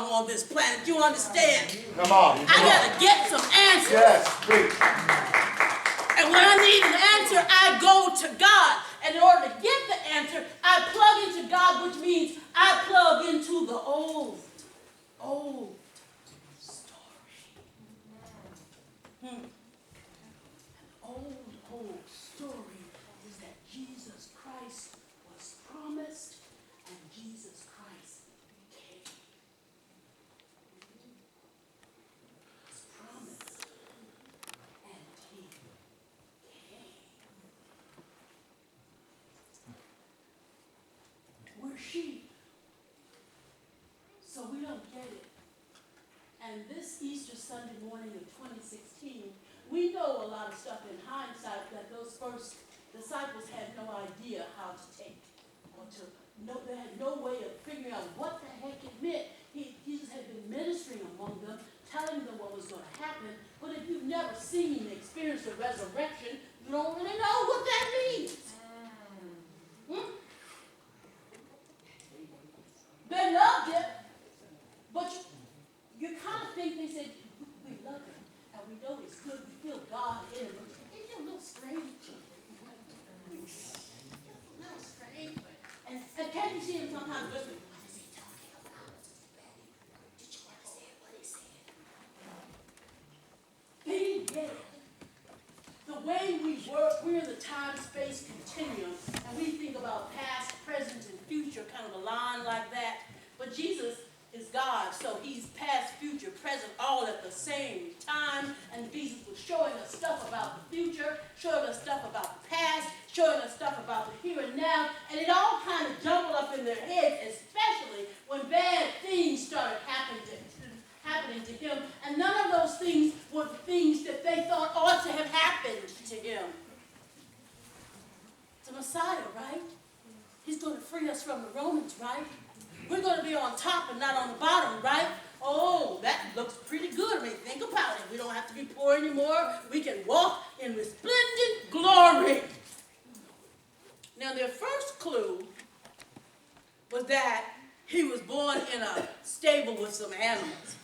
long on this planet. You understand? Come on. I got to get some answers. Yes, please. And when I need an answer, I go to God. And in order to get the answer, I plug into God, which means I plug into the old story. An old story is that Jesus Christ was promised and Jesus Christ came. Was promised and he came. We're sheep, so we don't get it. And this Easter Sunday morning of 2016, we know a lot of stuff in hindsight that those first disciples had no idea how to take or to know. They had no way of figuring out what the heck it meant. Jesus had been ministering among them, telling them what was going to happen. But if you've never seen and experienced the resurrection, you don't really know what that means. They loved it, but you kind of think they said, we love him, and we know it's good, we feel God in him. It's a little strange. A little strange. And can't you see him sometimes listening? What is he talking about? Did you understand what he said? They didn't get it. The way we work, we're in the time-space continuum, and we think about past, present, and future, kind of a line like that. But Jesus is God, so he's past, future, present, all at the same time. And Jesus was showing us stuff about the future, showing us stuff about the past, showing us stuff about the here and now. And it all kind of jumbled up in their heads, especially when bad things started happening to him. And none of those things were things that they thought ought to have happened to him. The Messiah, right? He's going to free us from the Romans, right? We're going to be on top and not on the bottom, right? Oh, that looks pretty good. I mean, think about it. We don't have to be poor anymore. We can walk in resplendent glory. Now, their first clue was that he was born in a stable with some animals.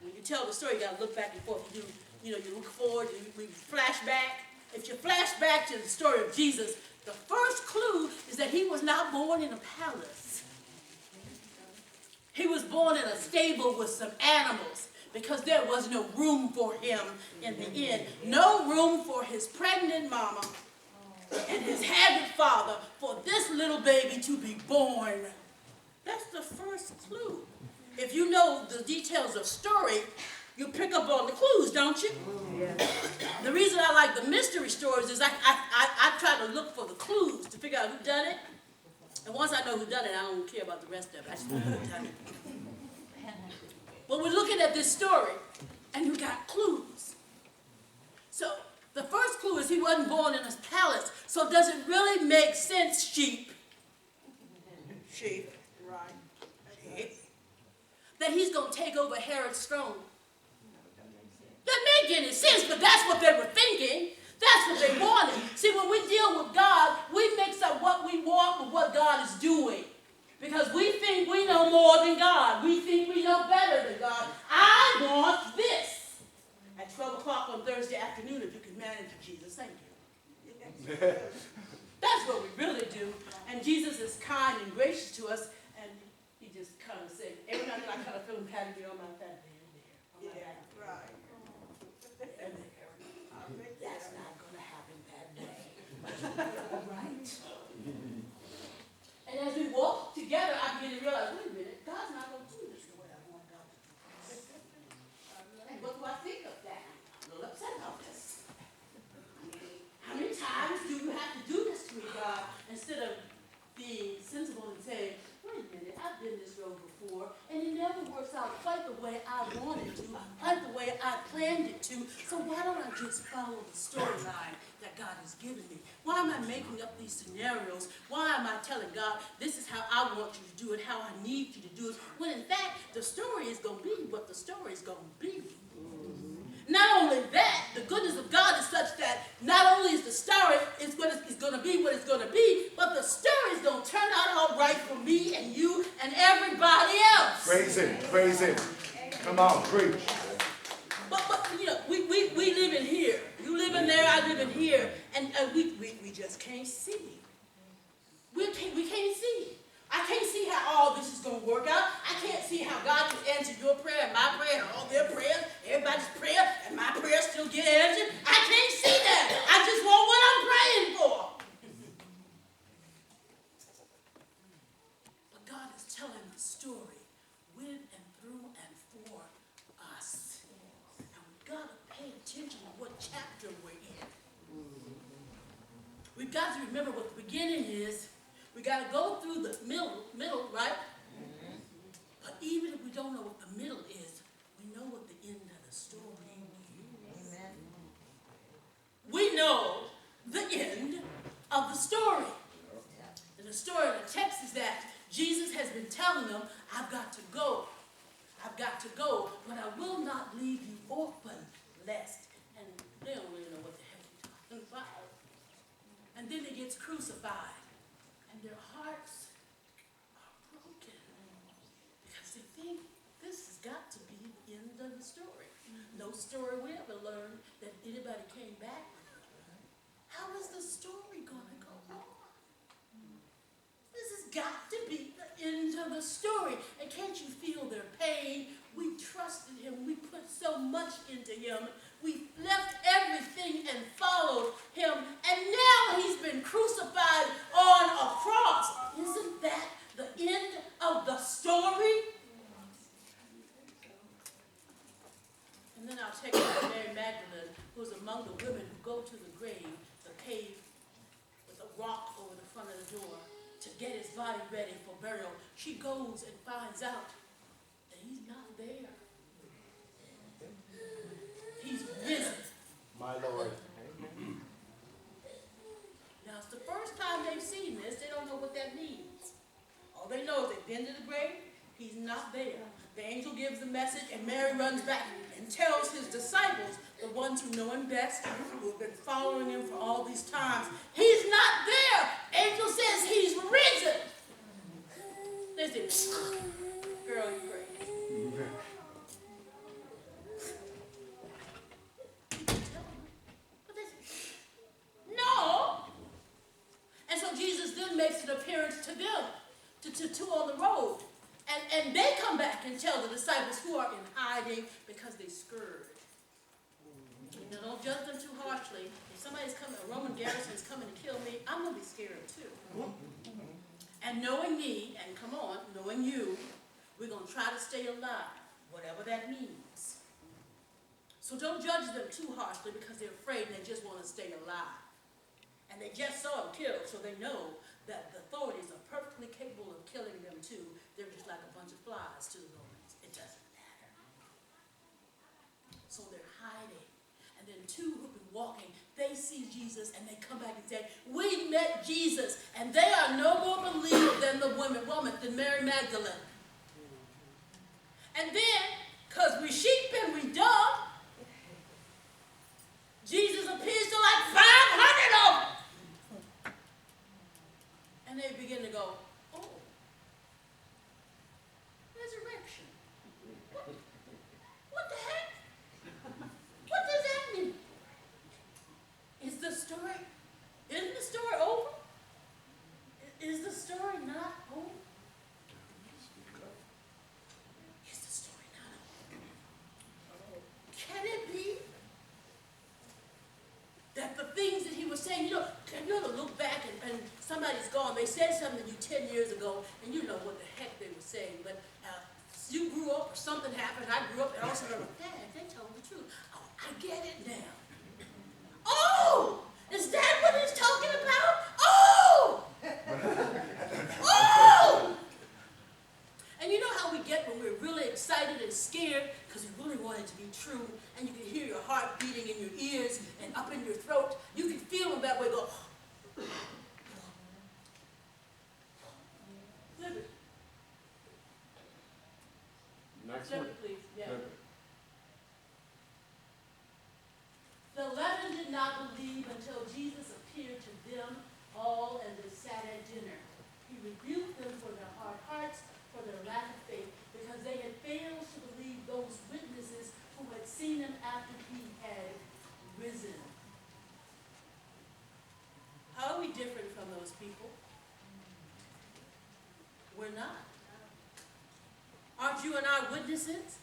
When you tell the story, you got to look back and forth. You look forward, you flash back. If you flash back to the story of Jesus, the first clue is that he was not born in a palace. He was born in a stable with some animals because there was no room for him in the inn. No room for his pregnant mama and his haggard father for this little baby to be born. That's the first clue. If you know the details of story, you pick up on the clues, don't you? Yeah. The reason I like the mystery stories is I try to look for the clues to figure out who done it. And once I know who done it, I don't care about the rest of it. I just know who done it. But we're looking at this story, and you got clues. So the first clue is he wasn't born in a palace. So does it really make sense, sheep? Sheep, right? Sheep. That he's going to take over Herod's throne. Doesn't make any sense, but that's what they were thinking. That's what they wanted. See, when we deal with God, we mix up what we want with what God is doing. Because we think we know more than God. We think we know better than God. I want this. At 12 o'clock on Thursday afternoon, if you can manage it, Jesus, thank you. That's what we really do. And Jesus is kind and gracious to us, and he just kind of said, every now and then I kind of feel him patting me on my back. Right. And that's not going to happen that day. Right? And as we walk together, I begin to realize, wait a minute, God's not going to do this the way I want God to do this. And what do I think of that? I'm a little upset about this. How many times do you have to do this to me, God, instead of being sensible and saying, wait a minute, I've been this road before, and it never works out quite the way I wanted to, quite the way I planned it to, so why don't I just follow the storyline that God has given me? Why am I making up these scenarios? Why am I telling God, this is how I want you to do it, how I need you to do it, when in fact, the story is going to be what the story is going to be. Not only that, the goodness of God is such that not only is the story is going to be what it's going to be, but the story is going to turn out all right for me and you and everybody else. Praise him. Praise him. Come on, preach. But you know, we live in here. You live in there, I live in here. And we just can't see. We can't see. I can't see how all this is going to work out. I can't see how God can answer your prayer and my prayer and all their prayers, everybody's prayer, and my prayer still get answered. I can't see that. I just want what I'm praying for. But God is telling a story with and through and for us. And we've got to pay attention to what chapter we're in. We've got to remember what the beginning is. We got to go through the middle, right? Mm-hmm. But even if we don't know what the middle is, we know what the end of the story is. Amen. We know the end of the story. And the story of the text is that Jesus has been telling them, I've got to go. I've got to go, but I will not leave you orphan, lest. And they don't really know what the heck he's talking about. And then he gets crucified. And their hearts are broken because they think this has got to be the end of the story. No story we ever learned that anybody came back. How is the story going to go on? This has got to be the end of the story. And can't you feel their pain? We trusted him. We put so much into him. We left everything and followed him. And now he's been crucified on a cross. Isn't that the end of the story? And then I'll take you to Mary Magdalene, who's among the women who go to the grave, the cave with a rock over the front of the door to get his body ready for burial. She goes and finds out that he's not there. He's risen. My Lord. Now, it's the first time they've seen this. They don't know what that means. All they know is they've been to the grave. He's not there. The angel gives the message, and Mary runs back and tells his disciples, the ones who know him best, who have been following him for all these times, he's not there. Angel says he's risen. They say, girl, you crazy. No. And so Jesus then makes an appearance to them, to two on the road. And they come back and tell the disciples who are in hiding because they scared. Now, don't judge them too harshly. If somebody's coming, a Roman garrison is coming to kill me, I'm going to be scared too. And knowing me, and come on, knowing you, we're going to try to stay alive, whatever that means. So don't judge them too harshly because they're afraid and they just want to stay alive. And they just saw him killed, so they know that the authorities are perfectly capable of killing them too. They're just like a bunch of flies to the Romans. It doesn't matter. So they're hiding. And then two who've been walking, they see Jesus and they come back and say, we met Jesus. And they are no more believers than the woman, than Mary Magdalene. And then, because we sheep and we dove, Jesus appears to like 500 of them. And they begin to go, oh, resurrection. What the heck? What does that mean? Isn't the story over? Is the story not over? Is the story not over? Can it be that the things that he was saying, you ought to look back and somebody's gone. They said something to you 10 years ago, and you know what the heck they were saying. But you grew up or something happened. I grew up and also remember, Dad, they told the truth. Oh, I get it now. Oh, is that what he's talking about? Oh! Oh! And you know how we get when we're really excited and scared because we really want it to be true, and you can hear your heart beating in your ears and up in your throat. You can feel them that way go. Flip it. Next Flip one. it, please. Yeah. Flip it. The 11 did not believe until Jesus appeared to them all and they sat at dinner. He rebuked them for their hard hearts, for their lack of faith, because they people. We're not. Aren't you and I witnesses?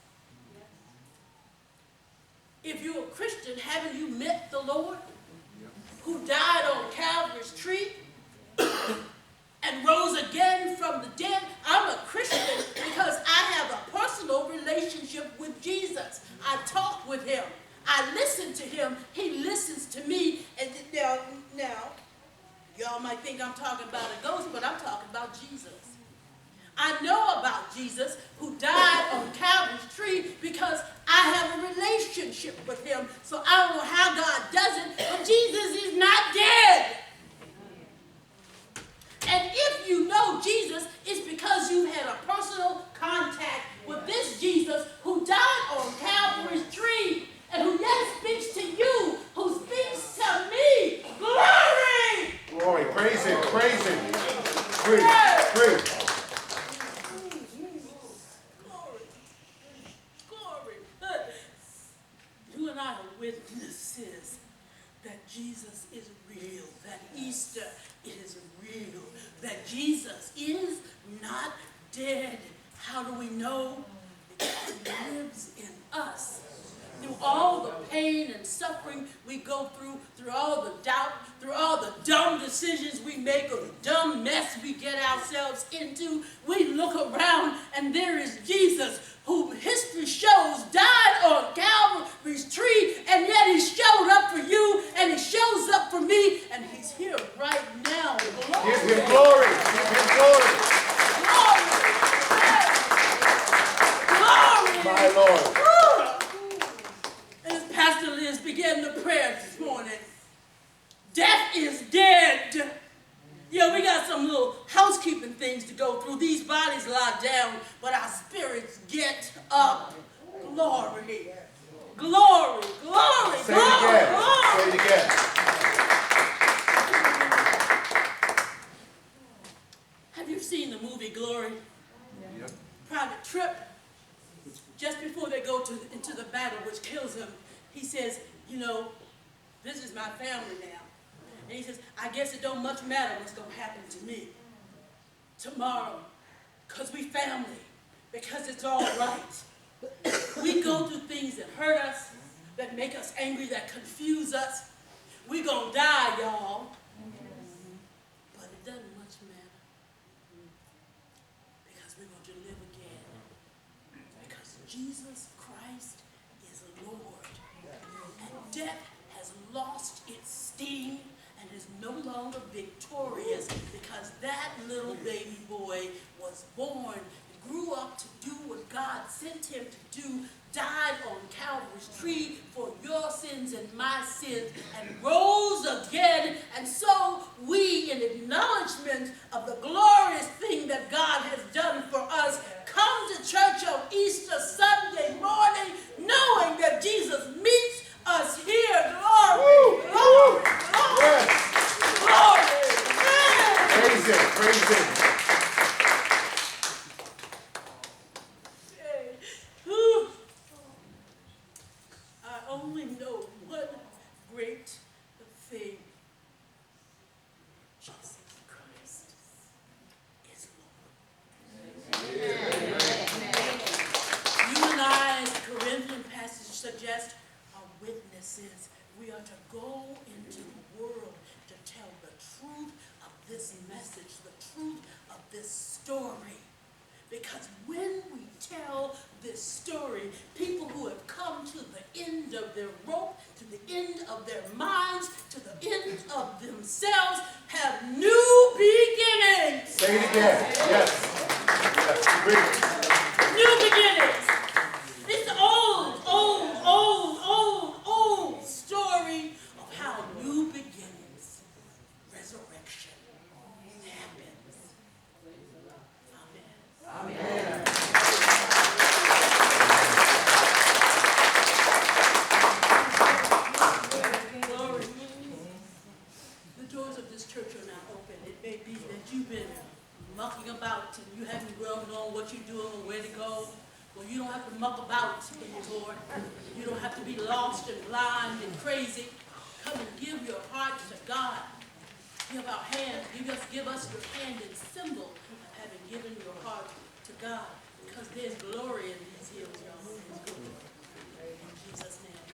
If you're a Christian, haven't you met the Lord who died on Calvary's tree and rose again from the dead? I'm a Christian because I have a personal relationship with Jesus. I talk with him. I listen to him. He listens to me. And now, y'all might think I'm talking about a ghost, but I'm talking about Jesus. I know about Jesus who died on Calvary's tree because I have a relationship with him. So I don't know how God does it, but Jesus is not dead. And if you know Jesus, it's because you had a personal contact with this Jesus who died on Calvary's tree and who yet speaks to you, who speaks to me. Glory! Glory. Praise him. Praise him. Free. Free. You and I are witnesses that Jesus is real, that Easter is real, that Jesus is not dead. How do we know? Because he lives in us. Through all the pain and suffering we go through all the doubt, through all the dumb decisions we make or the dumb mess we get ourselves into, we look around and there is Jesus, who history shows died on Calvary's tree, and yet he showed up for you and he shows up for me, and he's here right now. Glory. Give him glory. Give him glory. Glory. Glory. My Lord. And as Pastor Liz began the prayer this morning, death is dead. Yeah, we got some little housekeeping things to go through. These bodies lie down, but our spirits get up. Glory. Glory. Glory. Say glory, it again. glory. Say it again. Have you seen the movie Glory? Yep. Private Trip. Just before they go into the battle, which kills him, he says, you know, this is my family now. And he says, I guess it don't much matter what's going to happen to me tomorrow, because we family, because it's all right. We go through things that hurt us, that make us angry, that confuse us. We going to die, y'all. But it doesn't much matter, because we're going to live again. Because Jesus Christ is Lord. And death has lost its sting and is no longer victorious, because that little baby boy was born, grew up to do what God sent him to do, died on Calvary's tree for your sins and my sins, and rose again. And so we, in acknowledgement of the glorious thing that God has done for us, come to church on Easter Sunday morning, knowing that Jesus meets us here. Glory, glory, glory, Yes. glory. Praise him. Praise him. Whew. I only know one great thing. Jesus Christ is Lord. You and I, as the Corinthian passage suggests, are witnesses. We are to go into the world to tell the truth of this message, the truth of this story. Because when we tell this story, people who have come to the end of their rope, to the end of their minds, to the end of themselves, have new beginnings. Say it again. Yes. Yes. Agree. New beginnings. It's the old story of how new beginnings, resurrection happens. Amen. Amen. Glory. The doors of this church are now open. It may be that you've been mucking about and you haven't really known what you're doing or where to go. Well, you don't have to muck about anymore. You don't have to be lost and blind and crazy. Come and give your heart to God. give our hands, give us your hand in symbol of having given your heart to God, because there's glory in these hills, y'all. There's glory. In Jesus' name.